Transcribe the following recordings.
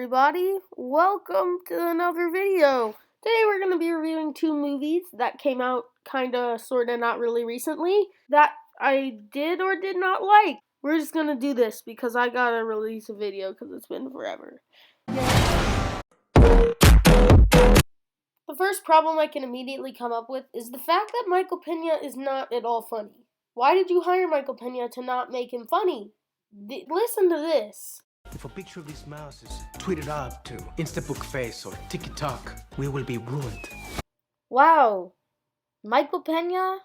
everybody. Welcome to another video. Today we're going to be reviewing two movies that came out kinda, sorta, not really recently that I did or did not like. We're just going to do this because I gotta release a video because it's been forever. The first problem I can immediately come up with is the fact that Michael Pena is not at all funny. Why did you hire Michael Pena to not make him funny? Listen to this. If a picture of this mouse is tweeted out to Instabookface or TikTok, we will be ruined. Wow. Michael Pena?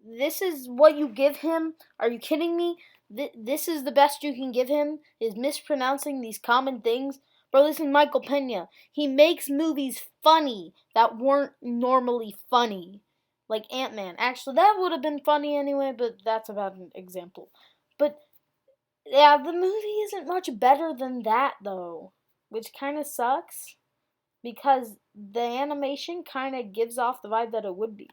This is what you give him? Are you kidding me? This is the best you can give him? Is mispronouncing these common things? Bro, this is Michael Pena. He makes movies funny that weren't normally funny. Like Ant-Man. Actually, that would have been funny anyway, but that's about an example. But yeah, the movie isn't much better than that, though, which kind of sucks, because the animation kind of gives off the vibe that it would be.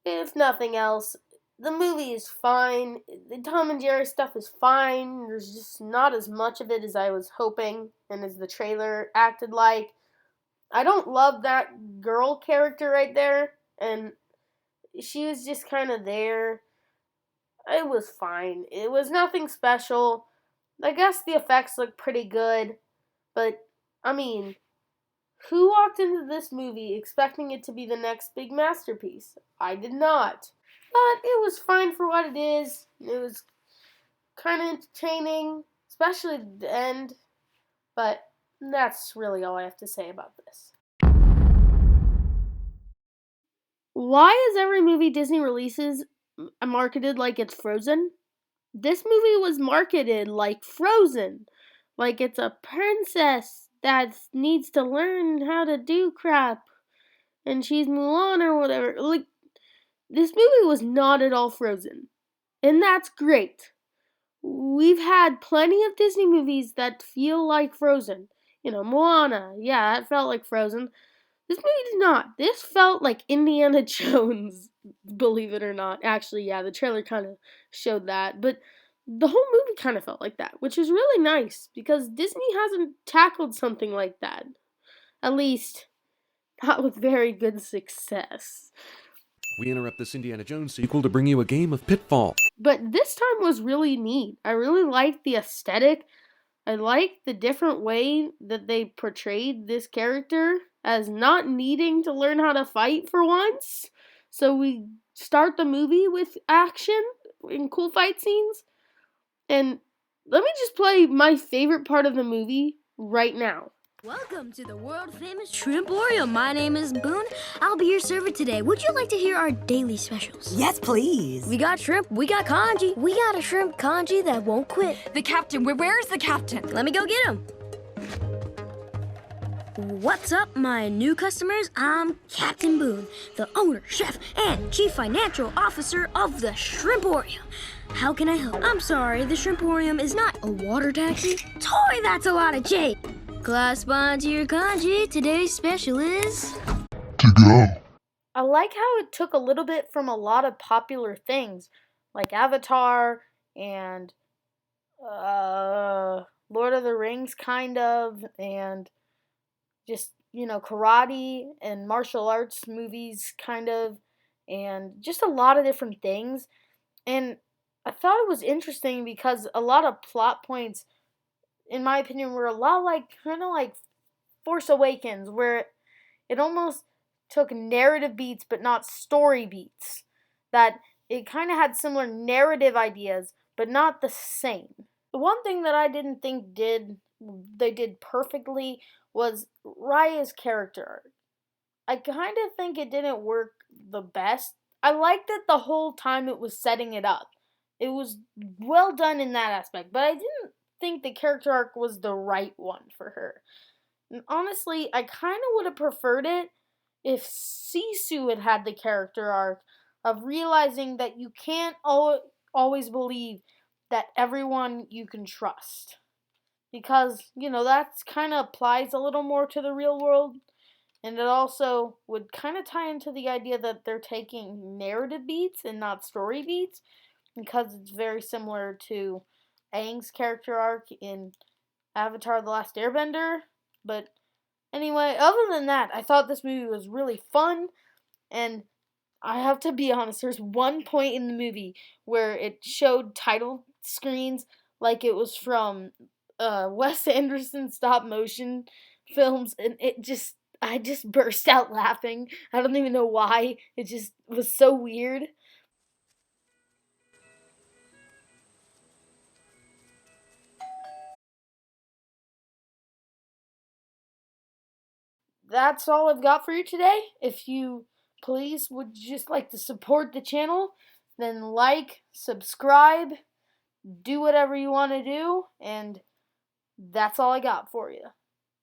If nothing else, the movie is fine. The Tom and Jerry stuff is fine. There's just not as much of it as I was hoping, and as the trailer acted like. I don't love that girl character right there, and she was just kind of there. It was fine. It was nothing special. I guess the effects look pretty good, but, I mean, who walked into this movie expecting it to be the next big masterpiece? I did not. But it was fine for what it is. It was kind of entertaining, especially at the end. But that's really all I have to say about this. Why is every movie Disney releases marketed like it's Frozen? This movie was marketed like Frozen. Like it's a princess that needs to learn how to do crap. And she's Mulan or whatever. Like, this movie was not at all Frozen. And that's great. We've had plenty of Disney movies that feel like Frozen. You know, Moana. Yeah, that felt like Frozen. This movie did not. This felt like Indiana Jones, believe it or not. Actually, yeah, the trailer kind of showed that. But the whole movie kind of felt like that, which is really nice because Disney hasn't tackled something like that. At least, not with very good success. We interrupt this Indiana Jones sequel to bring you a game of Pitfall. But this time was really neat. I really liked the aesthetic. I liked the different way that they portrayed this character as not needing to learn how to fight for once. So we start the movie with action and cool fight scenes. And let me just play my favorite part of the movie right now. Welcome to the world-famous Shrimporium. My name is Boone. I'll be your server today. Would you like to hear our daily specials? Yes, please. We got shrimp, we got congee. We got a shrimp congee that won't quit. The captain, where's the captain? Let me go get him. What's up, my new customers? I'm Captain Boone, the owner, chef, and chief financial officer of the Shrimporium. How can I help? I'm sorry, the Shrimporium is not a water taxi. Toy, that's a lot of J. Class bond to your congee. Today's special is to go. I like how it took a little bit from a lot of popular things, like Avatar and Lord of the Rings, kind of, and just, you know, karate and martial arts movies, kind of, and just a lot of different things. And I thought it was interesting because a lot of plot points, in my opinion, were a lot like, kind of like Force Awakens, where it almost took narrative beats but not story beats. That it kind of had similar narrative ideas but not the same. The one thing that I didn't think they did perfectly was Raya's character arc. I kind of think it didn't work the best. I liked it the whole time it was setting it up. It was well done in that aspect, but I didn't think the character arc was the right one for her. And honestly, I kind of would have preferred it if Sisu had had the character arc of realizing that you can't always believe that everyone you can trust. Because, you know, that kind of applies a little more to the real world. And it also would kind of tie into the idea that they're taking narrative beats and not story beats. Because it's very similar to Aang's character arc in Avatar: The Last Airbender. But anyway, other than that, I thought this movie was really fun, and I have to be honest, there's one point in the movie where it showed title screens like it was from Wes Anderson stop motion films, and I just burst out laughing. I don't even know why. It just was so weird. That's all I've got for you today. If you please would just like to support the channel, then like, subscribe, do whatever you want to do, and that's all I got for you.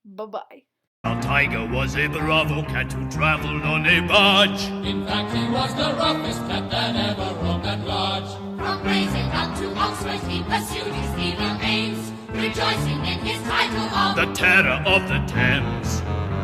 Bye-bye. Our tiger was a bravo cat who traveled on a barge. In fact, he was the roughest cat that ever roamed at large. From grazing up to Oxford, he pursued his evil aims, rejoicing in his title of The Terror of the Thames.